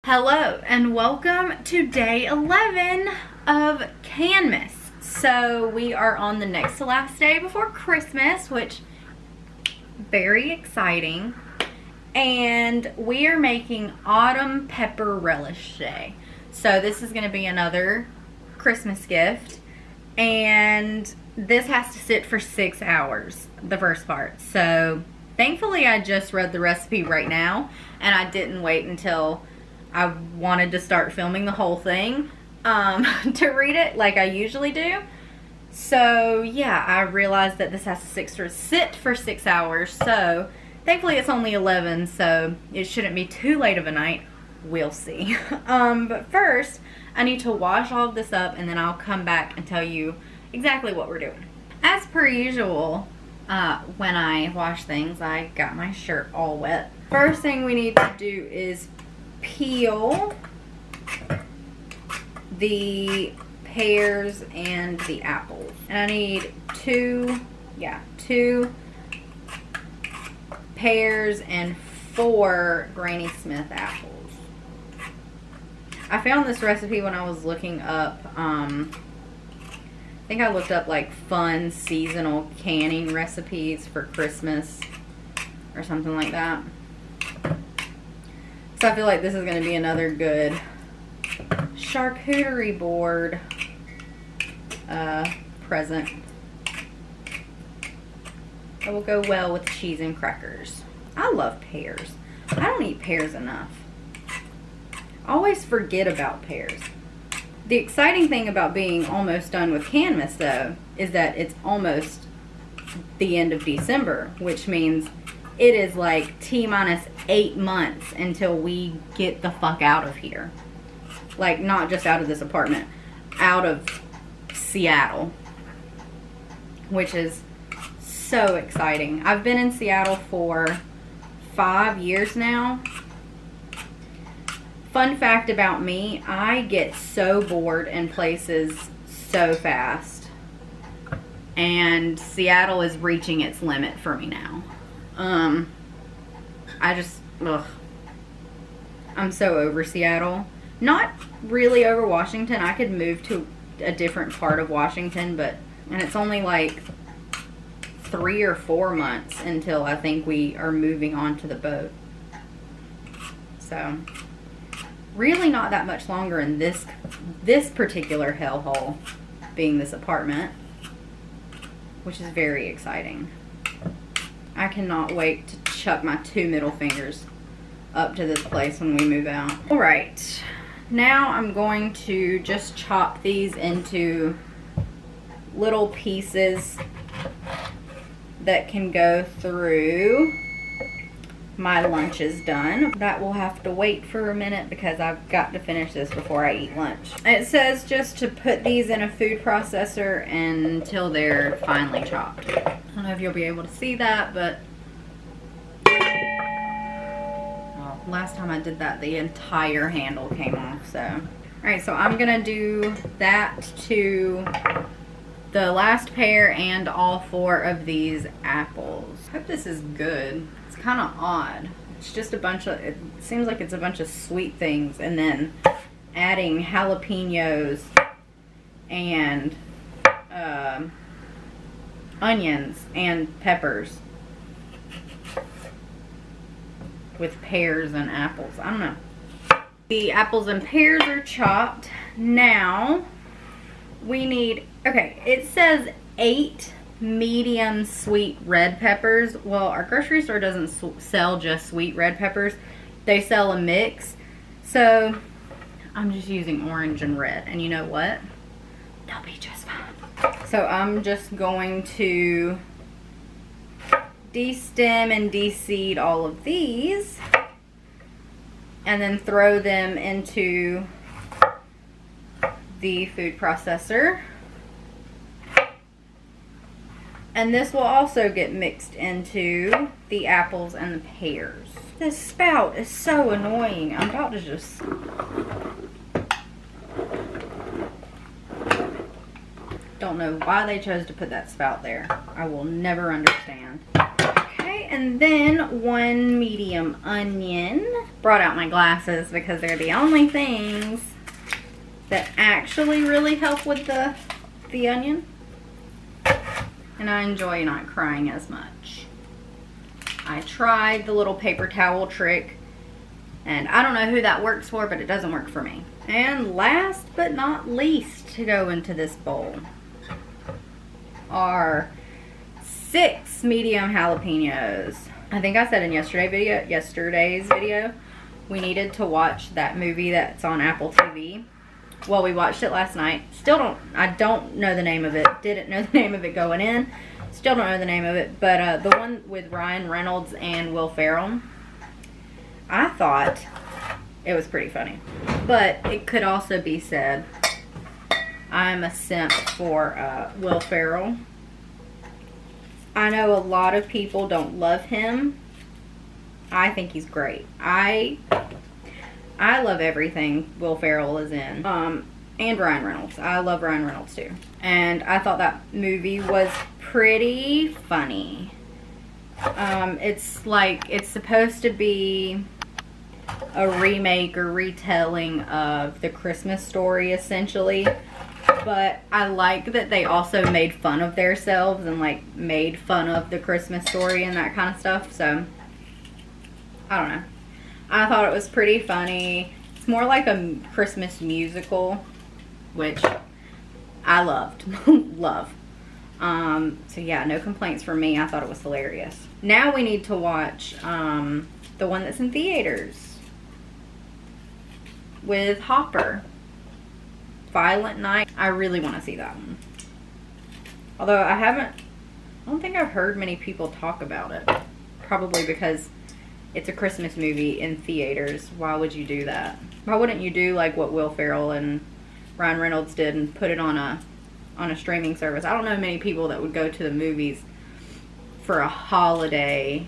Hello and welcome to day 11 of Canmas. So we are on the next to last day before Christmas, which very exciting. And we are making autumn pepper relish today. So this is going to be another Christmas gift. And this has to sit for 6 hours, the first part. So thankfully I just read the recipe right now and I didn't wait until I wanted to start filming the whole thing to read it like I usually do. So yeah, I realized that this has to sit for 6 hours. So thankfully it's only 11, so it shouldn't be too late of a night. We'll see. But first, I need to wash all of this up and then I'll come back and tell you exactly what we're doing. As per usual, when I wash things, I got my shirt all wet. First thing we need to do is peel the pears and the apples. And I need two pears and 4 Granny Smith apples. I found this recipe when I was looking up, I think I looked up like fun seasonal canning recipes for Christmas or something like that. So I feel like this is going to be another good charcuterie board present that will go well with cheese and crackers. I love pears. I don't eat pears enough. I always forget about pears. The exciting thing about being almost done with Canmas, though, is that it's almost the end of December, which means it is like T-minus 8 months until we get the fuck out of here. Like, not just out of this apartment, out of Seattle, which is so exciting. I've been in Seattle for 5 years now. Fun fact about me, I get so bored in places so fast. And Seattle is reaching its limit for me now. I'm so over Seattle. Not really over Washington. I could move to a different part of Washington, and it's only like 3 or 4 months until I think we are moving on to the boat. So really not that much longer in this particular hellhole, being this apartment, which is very exciting. I cannot wait to chuck my 2 middle fingers up to this place when we move out. Alright, now I'm going to just chop these into little pieces that can go through my lunch is done. That will have to wait for a minute because I've got to finish this before I eat lunch. It says just to put these in a food processor until they're finely chopped. I don't know if you'll be able to see that, but well, last time I did that, the entire handle came off. So, alright, so I'm gonna do that to the last pear and all 4 of these apples. I hope this is good. It's kind of odd. It's just a bunch of, it seems like it's a bunch of sweet things and then adding jalapenos and onions and peppers with pears and apples. I don't know. The apples and pears are chopped. Now we need, okay, it says 8 medium sweet red peppers. Well, our grocery store doesn't sell just sweet red peppers. They sell a mix. So I'm just using orange and red. And you know what? They'll be just fine. So I'm just going to de-stem and de-seed all of these and then throw them into the food processor. And this will also get mixed into the apples and the pears. This spout is so annoying. I'm about to just... Don't know why they chose to put that spout there. I will never understand. Okay, Okay, and then 1 medium onion. Brought out my glasses because they're the only things that actually really help with the onion. And I enjoy not crying as much. I tried the little paper towel trick, and I don't know who that works for, but it doesn't work for me. And last but not least to go into this bowl are 6 medium jalapenos. I think I said in yesterday's video, we needed to watch that movie that's on Apple TV. Well, we watched it last night. I don't know the name of it. Didn't know the name of it going in. Still don't know the name of it. But the one with Ryan Reynolds and Will Ferrell, I thought it was pretty funny. But it could also be said I'm a simp for Will Ferrell. I know a lot of people don't love him. I think he's great. I love everything Will Ferrell is in. And Ryan Reynolds. I love Ryan Reynolds too. And I thought that movie was pretty funny. It's supposed to be a remake or retelling of The Christmas Story, essentially. But I like that they also made fun of themselves and like made fun of The Christmas Story and that kind of stuff. So, I don't know. I thought it was pretty funny. It's more like a Christmas musical, which I loved. Love. So yeah, no complaints from me. I thought it was hilarious. Now we need to watch the one that's in theaters with Hopper. Violent Night. I really want to see that one. Although I don't think I've heard many people talk about it. Probably because it's a Christmas movie in theaters. Why would you do that? Why wouldn't you do like what Will Ferrell and Ryan Reynolds did and put it on a streaming service? I don't know many people that would go to the movies for a holiday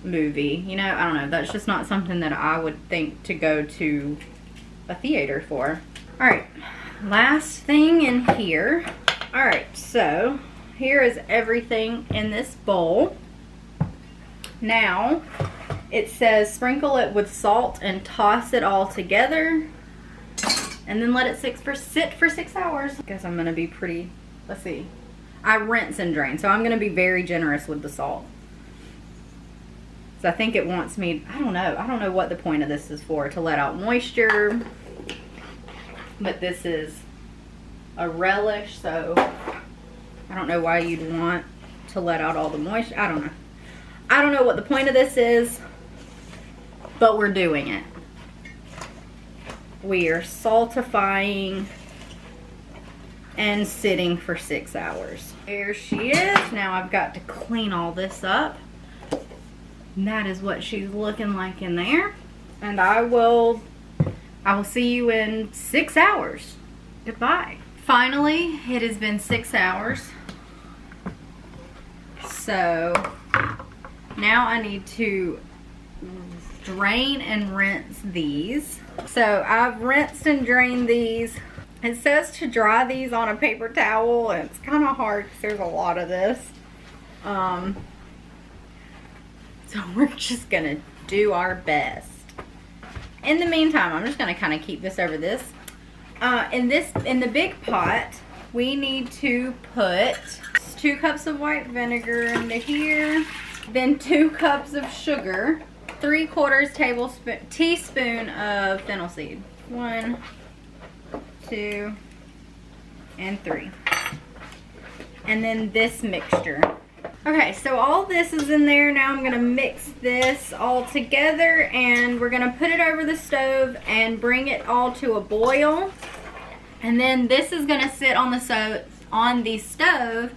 movie. You know, I don't know. That's just not something that I would think to go to a theater for. Alright, last thing in here. Alright, so here is everything in this bowl. Now, it says sprinkle it with salt and toss it all together. And then let it sit for 6 hours. I guess I'm going to be pretty, let's see. I rinse and drain, so I'm going to be very generous with the salt. So I think it wants me, I don't know what the point of this is for, to let out moisture. But this is a relish, so I don't know why you'd want to let out all the moisture. I don't know. I don't know what the point of this is, but we're doing it. We are saltifying and sitting for 6 hours. There she is. Now I've got to clean all this up. And that is what she's looking like in there. And I will see you in 6 hours. Goodbye. Finally, it has been 6 hours. So now I need to drain and rinse these. So I've rinsed and drained these. It says to dry these on a paper towel, and it's kind of hard because there's a lot of this. So we're just gonna do our best. In the meantime, I'm just gonna kind of keep this over this. In the big pot, we need to put 2 cups of white vinegar into here, then 2 cups of sugar, 3/4 teaspoon of fennel seed. 1, 2, and 3. And then this mixture. Okay, so all this is in there. Now I'm going to mix this all together, and we're going to put it over the stove and bring it all to a boil. And then this is going to sit on the stove,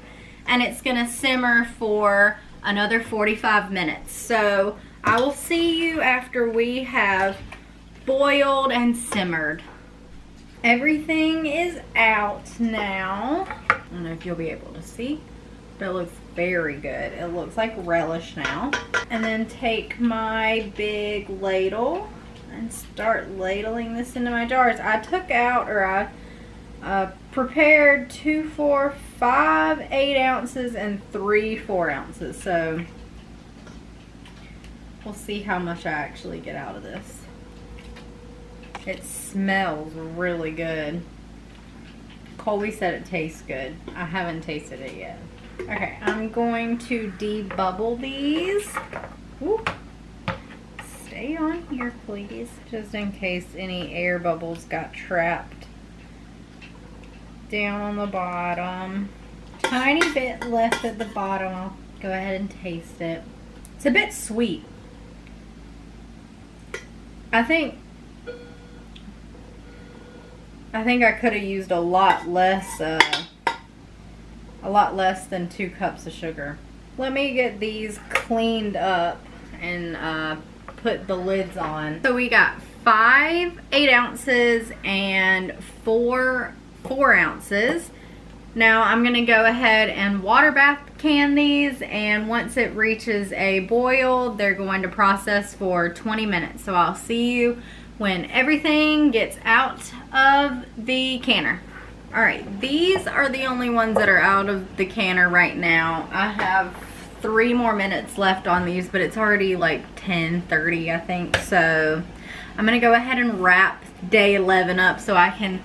and it's going to simmer for another 45 minutes. So I will see you after we have boiled and simmered. Everything is out now. I don't know if you'll be able to see, but it looks very good. It looks like relish now. And then take my big ladle and start ladling this into my jars. I took out, or I prepared 2, 4, 5 8 ounces and 3 4 ounces. So we'll see how much I actually get out of this. It smells really good. Colby said it tastes good. I haven't tasted it yet. Okay, I'm going to debubble these. Ooh. Stay on here, please, just in case any air bubbles got trapped down on the bottom. Tiny bit left at the bottom. I'll go ahead and taste it. It's a bit sweet. I think I could have used a lot less than 2 cups of sugar. Let me get these cleaned up and put the lids on. So we got 5 8 ounces and 4 4 ounces. Now I'm gonna go ahead and water bath can these, and once it reaches a boil, they're going to process for 20 minutes. So I'll see you when everything gets out of the canner. All right, these are the only ones that are out of the canner right now. I have 3 more minutes left on these, but it's already like 10:30, I think. So I'm gonna go ahead and wrap day 11 up so I can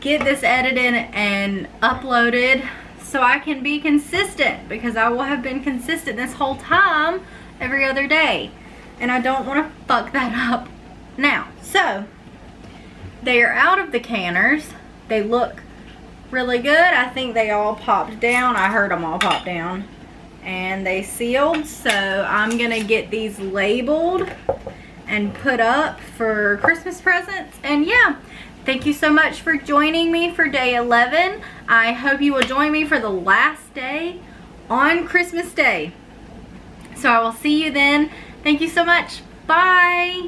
get this edited and uploaded so I can be consistent, because I will have been consistent this whole time every other day, and I don't want to fuck that up now. So they are out of the canners. They look really good. I think they all popped down. I heard them all pop down, and they sealed. So I'm gonna get these labeled and put up for Christmas presents. And yeah, thank you so much for joining me for day 11. I hope you will join me for the last day on Christmas Day. So I will see you then. Thank you so much. Bye.